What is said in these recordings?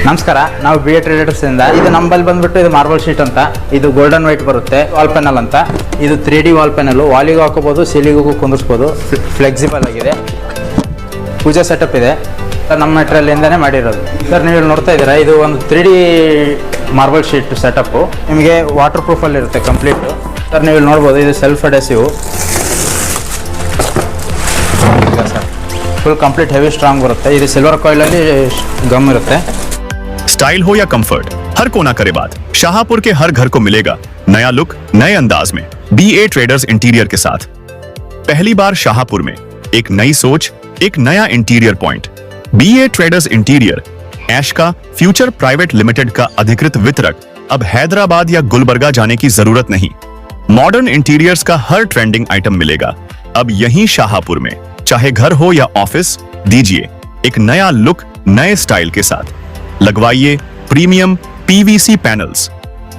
ನಮಸ್ಕಾರ, ನಾವು BA traders ಇಂದ. ಇದು ನಂಬಲ್ಲಿ ಬಂದ್ಬಿಟ್ಟು ಇದು ಮಾರ್ಬಲ್ ಶೀಟ್ ಅಂತ, ಇದು ಗೋಲ್ಡನ್ ವೈಟ್ ಬರುತ್ತೆ. ವಾಲ್ ಪ್ಯಾನಲ್ ಅಂತ, ಇದು 3D ವಾಲ್ ಪ್ಯಾನಲ್. ವಾಲಿಗೂ ಹಾಕೋಬಹುದು, ಸೀಲಿಗೂ ಕುಂದಿಸ್ಬೋದು. ಫ್ಲೆಕ್ಸಿಬಲ್ ಆಗಿದೆ. ಪೂಜಾ ಸೆಟಪ್ ಇದೆ. ನಮ್ಮ ಮೆಟೀರಿಯಲ್ ಇಂದಾನೆ ಮಾಡಿರೋದು ಸರ್. ನೀವು ನೋಡ್ತಾ ಇದ್ದೀರಾ, ಇದು ಒಂದು 3D ಮಾರ್ಬಲ್ ಶೀಟ್ ಸೆಟಪ್ಪು. ನಿಮಗೆ ವಾಟರ್ ಪ್ರೂಫಲ್ಲಿ ಇರುತ್ತೆ ಕಂಪ್ಲೀಟ್ ಸರ್. ನೀವು ನೋಡ್ಬೋದು, ಇದು self adhesive sir. Full complete heavy strong ಬರುತ್ತೆ. ಇದು ಸಿಲ್ವರ್ ಕಾಯಿಲ್ ಅಲ್ಲಿ ಗಮ್ ಇರುತ್ತೆ. स्टाइल हो या कंफर्ट, हर कोना करे बात। शाहपुर के हर घर को मिलेगा नया लुक नए अंदाज में BA ट्रेडर्स इंटीरियर के साथ। पहली बार शाहपुर में एक नई सोच, एक नया interior point. BA traders interior ऐश का फ्यूचर प्राइवेट लिमिटेड का अधिकृत वितरक। अब हैदराबाद या गुलबर्गा जाने की जरूरत नहीं। मॉडर्न इंटीरियर्स का हर ट्रेंडिंग आइटम मिलेगा अब यहीं शाहपुर में। चाहे घर हो या ऑफिस, दीजिए एक नया लुक नए स्टाइल के साथ। लगवाइए प्रीमियम PVC पैनल्स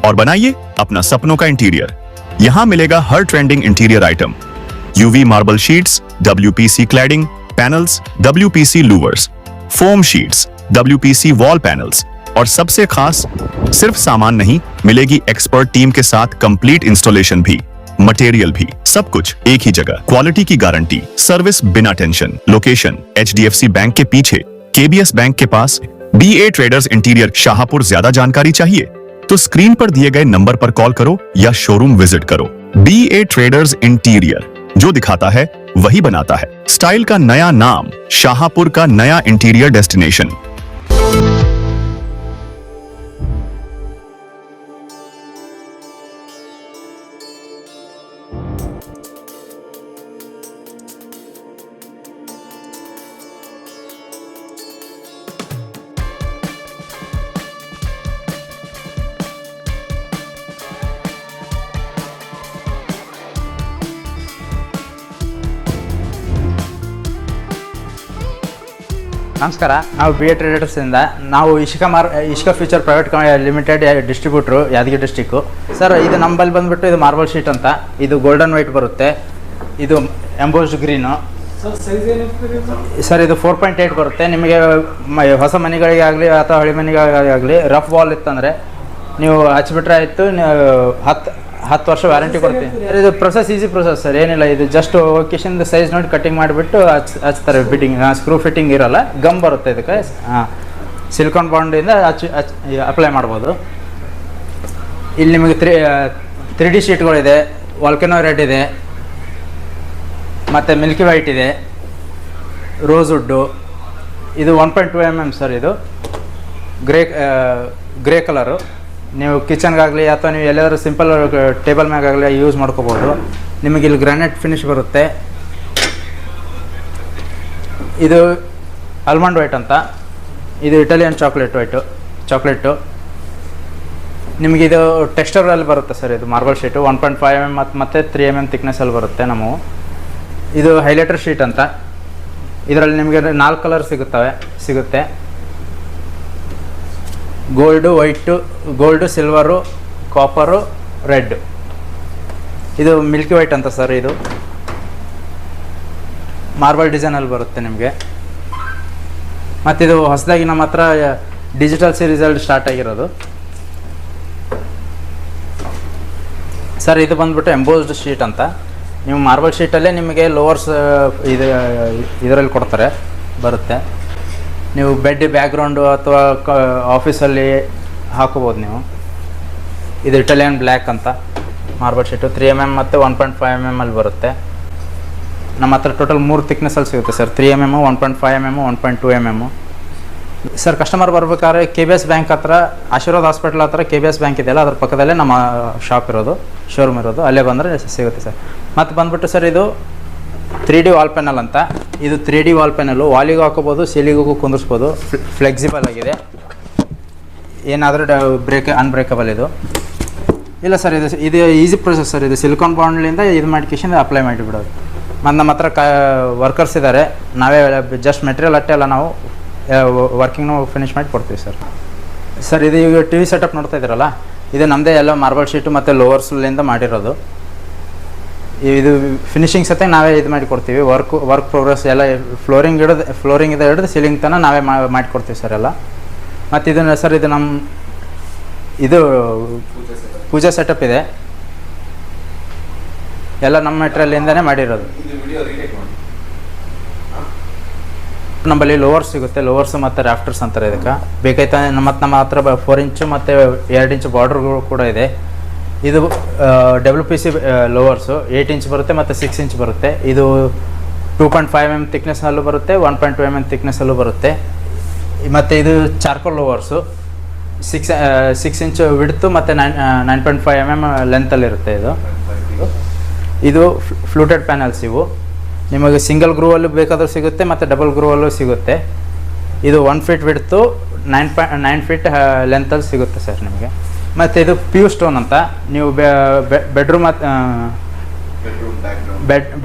और बनाइए अपना सपनों का इंटीरियर। यहां मिलेगा हर trending interior item, UV marble sheets, WPC cladding panels, WPC louvers, foam sheets, WPC wall panels और सबसे खास सिर्फ सामान नहीं, मिलेगी एक्सपर्ट टीम के साथ कंप्लीट इंस्टॉलेशन भी, मटेरियल भी, सब कुछ एक ही जगह। क्वालिटी की गारंटी, सर्विस बिना टेंशन। लोकेशन HDFC बैंक के पीछे, KBS बैंक के पास। BA traders interior Shahpur. ज्यादा जानकारी चाहिए तो स्क्रीन पर दिए गए नंबर पर कॉल करो या शोरूम विजिट करो। BA ट्रेडर्स इंटीरियर, जो दिखाता है वही बनाता है। स्टाइल का नया नाम, शाहपुर का नया इंटीरियर डेस्टिनेशन। ನಮಸ್ಕಾರ, ನಾವು BA ಟ್ರೇಡರ್ಸ್ ಇಂದ. ನಾವು Ishka future private limited distributor, Yadagiri district sir. ಇದು ನಂಬಲ್ಲಿ ಬಂದ್ಬಿಟ್ಟು ಇದು ಮಾರ್ಬಲ್ ಶೀಟ್ ಅಂತ, ಇದು ಗೋಲ್ಡನ್ ವೈಟ್ ಬರುತ್ತೆ. ಇದು ಎಂಬೋಸ್ಡ್ ಗ್ರೀನು ಸರ್. ಇದು 4.8 ಬರುತ್ತೆ. ನಿಮಗೆ ಹೊಸ ಮನೆಗಳಿಗೆ ಆಗಲಿ ಅಥವಾ ಹಳೆ ಮನೆಗಳಿಗೆ ಆಗಲಿ ರಫ್ ವಾಲ್ ಇತ್ತಂದರೆ ನೀವು ಹಚ್ಬಿಟ್ರೆ ಆಯಿತು. 10 ವರ್ಷ ವ್ಯಾರಂಟಿ ಕೊಡ್ತೀವಿ. ಇದು ಪ್ರೊಸೆಸ್ ಈಸಿ ಪ್ರೊಸೆಸ್ ಸರ್, ಏನಿಲ್ಲ. ಇದು ಜಸ್ಟ್ ಒಕೇಶನ್ದು ಸೈಜ್ ನೋಡಿ ಕಟಿಂಗ್ ಮಾಡಿಬಿಟ್ಟು ಹಚ್ತಾರೆ. ಫಿಟ್ಟಿಂಗ್ ಸ್ಕ್ರೂ ಫಿಟ್ಟಿಂಗ್ ಇರೋಲ್ಲ, ಗಮ್ ಬರುತ್ತೆ ಇದಕ್ಕೆ. ಸಿಲಿಕಾನ್ ಬಾಂಡಿಂದ ಅಪ್ಲೈ ಮಾಡ್ಬೋದು. ಇಲ್ಲಿ ನಿಮಗೆ 3D ಶೀಟ್ಗಳಿದೆ, ವಾಲ್ಕೆನೋ ರೆಡ್ ಇದೆ, ಮತ್ತು ಮಿಲ್ಕಿ ವೈಟ್ ಇದೆ, ರೋಸ್ ವುಡ್ಡು. ಇದು 1.2 mm ಸರ್. ಇದು ಗ್ರೇ ಕಲರು. ನೀವು ಕಿಚನ್ಗಾಗಲಿ ಅಥವಾ ನೀವು ಎಲ್ಲಾದರೂ ಸಿಂಪಲ್ ಟೇಬಲ್ ಮ್ಯಾಗಾಗಲಿ ಯೂಸ್ ಮಾಡ್ಕೋಬೋದು. ನಿಮಗೆ ಇಲ್ಲಿ ಗ್ರಾನೈಟ್ ಫಿನಿಶ್ ಬರುತ್ತೆ. ಇದು ಆಲ್ಮಂಡ್ ವೈಟ್ ಅಂತ, ಇದು ಇಟಾಲಿಯನ್ ಚಾಕ್ಲೇಟು. ನಿಮಗಿದು ಟೆಕ್ಸ್ಚರಲ್ಲಿ ಬರುತ್ತೆ ಸರ್. ಇದು ಮಾರ್ಬಲ್ ಶೀಟು 1.5 mm ಮತ್ತು 3 mm ಥಿಕ್ನೆಸ್ಸಲ್ಲಿ ಬರುತ್ತೆ ನಮ್ಮವು. ಇದು ಹೈಲೈಟರ್ ಶೀಟ್ ಅಂತ. ಇದರಲ್ಲಿ ನಿಮಗೆ 4 ಕಲರ್ ಸಿಗುತ್ತೆ. Gold, silver, copper, red. ಇದು ಮಿಲ್ಕಿ ವೈಟ್ ಅಂತ ಸರ್. ಇದು ಮಾರ್ಬಲ್ ಡಿಸೈನಲ್ಲಿ ಬರುತ್ತೆ ನಿಮಗೆ. ಮತ್ತಿದು ಹೊಸದಾಗಿ ನಮ್ಮ ಹತ್ರ ಡಿಜಿಟಲ್ ಸೀರೀಸಲ್ಲಿ ಸ್ಟಾರ್ಟ್ ಆಗಿರೋದು ಸರ್. ಇದು ಬಂದ್ಬಿಟ್ಟು ಎಂಬೋಸ್ಡ್ ಶೀಟ್ ಅಂತ. ನೀವು ಮಾರ್ಬಲ್ ಶೀಟಲ್ಲೇ ನಿಮಗೆ ಲೋವರ್ಸ್ ಇದರಲ್ಲಿ ಕೊಡ್ತಾರೆ, ಬರುತ್ತೆ. ನೀವು ಬೆಡ್ ಬ್ಯಾಕ್ಗ್ರೌಂಡು ಅಥವಾ ಆಫೀಸಲ್ಲಿ ಹಾಕೋಬೋದು ನೀವು. ಇದು ಇಟಾಲಿಯನ್ ಬ್ಲ್ಯಾಕ್ ಅಂತ ಮಾರ್ಬಲ್ ಶೀಟು 3 mm ಮತ್ತು 1.5 mm ಅಲ್ಲಿ ಬರುತ್ತೆ. ನಮ್ಮ ಹತ್ರ ಟೋಟಲ್ 3 ಥಿಕ್ನೆಸ್ಸಲ್ಲಿ ಸಿಗುತ್ತೆ sir. 3 mm, 1.5 mm, 1.2 mm sir. Customer ಬರ್ಬೇಕಾದ್ರೆ KBS ಬ್ಯಾಂಕ್ ಹತ್ರ, ಆಶೀರ್ವಾದ್ ಹಾಸ್ಪಿಟಲ್ ಹತ್ರ KBS ಬ್ಯಾಂಕ್ ಇದೆಯಲ್ಲ, ಅದ್ರ ಪಕ್ಕದಲ್ಲೇ ನಮ್ಮ ಶಾಪ್ ಇರೋದು, ಶೋರೂಮ್ ಇರೋದು. ಅಲ್ಲೇ ಬಂದರೆ ಸಿಗುತ್ತೆ ಸರ್. ಮತ್ತು ಬಂದ್ಬಿಟ್ಟು ಸರ್, ಇದು 3D ವಾಲ್ ಪ್ಯಾನಲ್ ಅಂತ. ಇದು 3D ವಾಲ್ ಪ್ಯಾನಲ್ಲು. ವಾಲಿಗೂ ಹಾಕೋಬೋದು, ಸೀಲಿಗೂ ಕುಂದಿಸ್ಬೋದು. ಫ್ಲೆಕ್ಸಿಬಲ್ ಆಗಿದೆ. ಏನಾದರೂ ಅನ್ಬ್ರೇಕಬಲ್ ಇದು ಇಲ್ಲ ಸರ್. ಇದು ಈಸಿ ಪ್ರೊಸೆಸ್ ಸರ್. ಇದು ಸಿಲಿಕಾನ್ ಬಾಂಡ್ಲಿಂದ ಇದು ಮಾಡಿಕೇಶನ್ ಅಪ್ಲೈ ಮಾಡಿಬಿಡೋದು. ಮತ್ತು ನಮ್ಮ ಹತ್ರ ವರ್ಕರ್ಸ್ ಇದ್ದಾರೆ. ನಾವೇ ಜಸ್ಟ್ ಮೆಟೀರಿಯಲ್ ಅಟ್ಟೆ ಅಲ್ಲ, ನಾವು ವರ್ಕಿಂಗ್ನು ಫಿನಿಶ್ ಮಾಡಿ ಕೊಡ್ತೀವಿ ಸರ್. ಸರ್, ಇದು ಈಗ TV ಸೆಟಪ್ ನೋಡ್ತಾ ಇದ್ದೀರಲ್ಲ, ಇದು ನಮ್ಮದೇ ಎಲ್ಲ ಮಾರ್ಬಲ್ ಶೀಟು ಮತ್ತು ಲೋವರ್ಸ್ಲಿಂದ ಮಾಡಿರೋದು. ಇದು ಫಿನಿಶಿಂಗ್ ಸತೆ ನಾವೇ ಇದು ಮಾಡಿ ಕೊಡ್ತೀವಿ. ವರ್ಕ್ ಪ್ರೋಗ್ರೆಸ್ ಎಲ್ಲ ಫ್ಲೋರಿಂಗ್ ಹಿಡಿದು ಸೀಲಿಂಗ್ ತನಕ ನಾವೇ ಮಾಡಿಕೊಡ್ತೀವಿ ಸರ್ ಎಲ್ಲ. ಮತ್ತು ಇದನ್ನು ಸರ್ ಇದು ನಮ್ಮ ಇದು ಪೂಜಾ ಸೆಟಪ್ ಇದೆ, ಎಲ್ಲ ನಮ್ಮ ಮೆಟೀರಿಯಲಿಂದನೇ ಮಾಡಿರೋದು. ನಮ್ಮಲ್ಲಿ ಲೋವರ್ಸ್ ಸಿಗುತ್ತೆ, ಲೋವರ್ಸ್ ಮತ್ತು ರಾಫ್ಟರ್ಸ್ ಅಂತಾರೆ ಇದಕ್ಕೆ. ಬೇಕಾಯ್ತು ಮತ್ತು ನಮ್ಮ ಹತ್ರ 4 ಇಂಚು ಮತ್ತು 2 ಇಂಚು ಬಾರ್ಡ್ರ್ಗಳು ಕೂಡ ಇದೆ. ಇದು WPC ಲೋವರ್ಸು 8 ಇಂಚ್ ಬರುತ್ತೆ ಮತ್ತು 6 ಇಂಚ್ ಬರುತ್ತೆ. ಇದು 2.5 mm ಥಿಕ್ನೆಸ್ನಲ್ಲೂ ಬರುತ್ತೆ, 1.2 mm ಥಿಕ್ನೆಸ್ಸಲ್ಲೂ ಬರುತ್ತೆ. ಮತ್ತು ಇದು ಚಾರ್ಕೋಲ್ ಲೋವರ್ಸು 6 ಇಂಚು ವಿಡ್ತು ಮತ್ತು 9.5 mm ಲೆಂತಲ್ಲಿರುತ್ತೆ. ಇದು ಫ್ಲೂಟೆಡ್ ಪ್ಯಾನಲ್ಸ್. ಇವು ನಿಮಗೆ ಸಿಂಗಲ್ ಗ್ರೂವಲ್ಲೂ ಬೇಕಾದರೂ ಸಿಗುತ್ತೆ ಮತ್ತು ಡಬಲ್ ಗ್ರೂವಲ್ಲೂ ಸಿಗುತ್ತೆ. ಇದು 1 ಫೀಟ್ ವಿಡ್ತು 9 ಫೀಟ್ ಲೆಂತಲ್ಲಿ ಸಿಗುತ್ತೆ ಸರ್ ನಿಮಗೆ. ಮತ್ತು ಇದು ಪ್ಯೂ ಸ್ಟೋನ್ ಅಂತ, ನೀವು ಬೆಡ್ರೂಮ್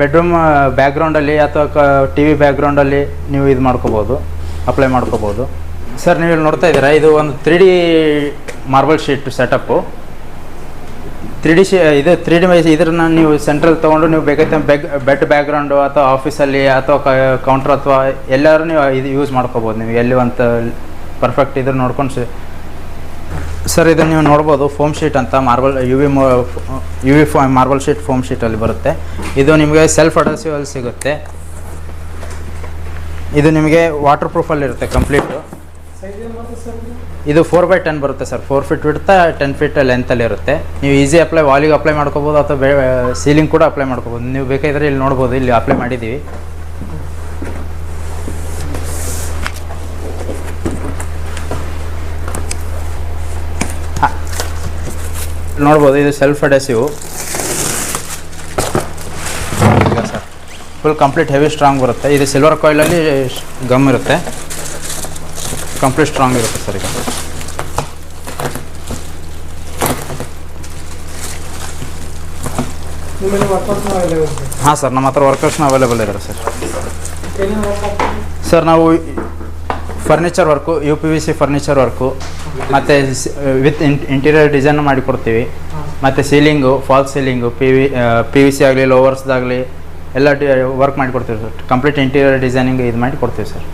ಬೆಡ್ರೂಮ್ ಬ್ಯಾಕ್ಗ್ರೌಂಡಲ್ಲಿ ಅಥವಾ TV ಬ್ಯಾಕ್ಗ್ರೌಂಡಲ್ಲಿ ನೀವು ಇದು ಮಾಡ್ಕೋಬೋದು, ಅಪ್ಲೈ ಮಾಡ್ಕೋಬೋದು. ಸರ್ ನೀವು ಇಲ್ಲಿ ನೋಡ್ತಾ ಇದ್ದೀರಾ, ಇದು ಒಂದು 3D marble sheet setup. 3D ಇದು 3D ಇದನ್ನು ನೀವು ಸೆಂಟ್ರಲ್ ತೊಗೊಂಡು ನೀವು ಬೇಕಾಯ್ತು ಬೆಡ್ ಬ್ಯಾಕ್ಗ್ರೌಂಡು ಅಥವಾ ಆಫೀಸಲ್ಲಿ ಅಥವಾ ಕೌಂಟ್ರ್ ಅಥವಾ ಎಲ್ಲರೂ ನೀವು ಇದು ಯೂಸ್ ಮಾಡ್ಕೋಬೋದು. ನೀವು ಎಲ್ಲಿ ಅಂತ ಪರ್ಫೆಕ್ಟ್ ಇದ್ರ ನೋಡ್ಕೊಂಡು ಸರ್ ಇದನ್ನು ನೀವು ನೋಡ್ಬೋದು. ಫೋಮ್ ಶೀಟ್ ಅಂತ marble U V marble sheet foam ಶೀಟಲ್ಲಿ ಬರುತ್ತೆ. ಇದು ನಿಮಗೆ ಸೆಲ್ಫ್ ಅಡಸಿವಲ್ಲಿ ಸಿಗುತ್ತೆ. ಇದು ನಿಮಗೆ ವಾಟರ್ ಪ್ರೂಫಲ್ಲಿ ಇರುತ್ತೆ ಕಂಪ್ಲೀಟು. ಇದು 4x10 ಬರುತ್ತೆ ಸರ್. 4 ಫೀಟ್ ಬಿಡ್ತಾ 10 ಫೀಟ್ ಲೆಂತಲ್ಲಿ ಇರುತ್ತೆ. ನೀವು ಈಸಿ ವಾಲಿಗೆ ಅಪ್ಲೈ ಮಾಡ್ಕೋಬೋದು ಅಥವಾ ಸೀಲಿಂಗ್ ಕೂಡ ಅಪ್ಲೈ ಮಾಡ್ಕೋಬೋದು. ನೀವು ಬೇಕಾದರೆ ಇಲ್ಲಿ ನೋಡ್ಬೋದು, ಇಲ್ಲಿ ಅಪ್ಲೈ ಮಾಡಿದ್ದೀವಿ. ನೋಡ್ಬೋದು, ಇದು self adhesive sir. Full complete heavy strong ಬರುತ್ತೆ. ಇದು ಸಿಲ್ವರ್ ಕಾಯಿಲಲ್ಲಿ ಗಮ್ ಇರುತ್ತೆ, ಕಂಪ್ಲೀಟ್ ಸ್ಟ್ರಾಂಗ್ ಇರುತ್ತೆ ಸರ್. ಈಗ ಹಾಂ ಸರ್, ನಮ್ಮ ಹತ್ರ ವರ್ಕರ್ಸ್ನ ಅವೈಲೇಬಲ್ ಇದ್ದಾರೆ ಸರ್. ಸರ್ ನಾವು furniture work, UPVC furniture work ಮತ್ತು ವಿತ್ ಇಂಟೀರಿಯರ್ ಡಿಸೈನ್ ಮಾಡಿಕೊಡ್ತೀವಿ. ಮತ್ತು ಸೀಲಿಂಗು, ಫಾಲ್ಸ್ ಸೀಲಿಂಗು, PVC ಆಗಲಿ ಲೋವರ್ಸ್ದಾಗಲಿ ಎಲ್ಲ ವರ್ಕ್ ಮಾಡಿಕೊಡ್ತೀವಿ ಸರ್. ಕಂಪ್ಲೀಟ್ ಇಂಟೀರಿಯರ್ ಡಿಸೈನಿಂಗ್ ಇದು ಮಾಡಿ ಕೊಡ್ತೀವಿ ಸರ್.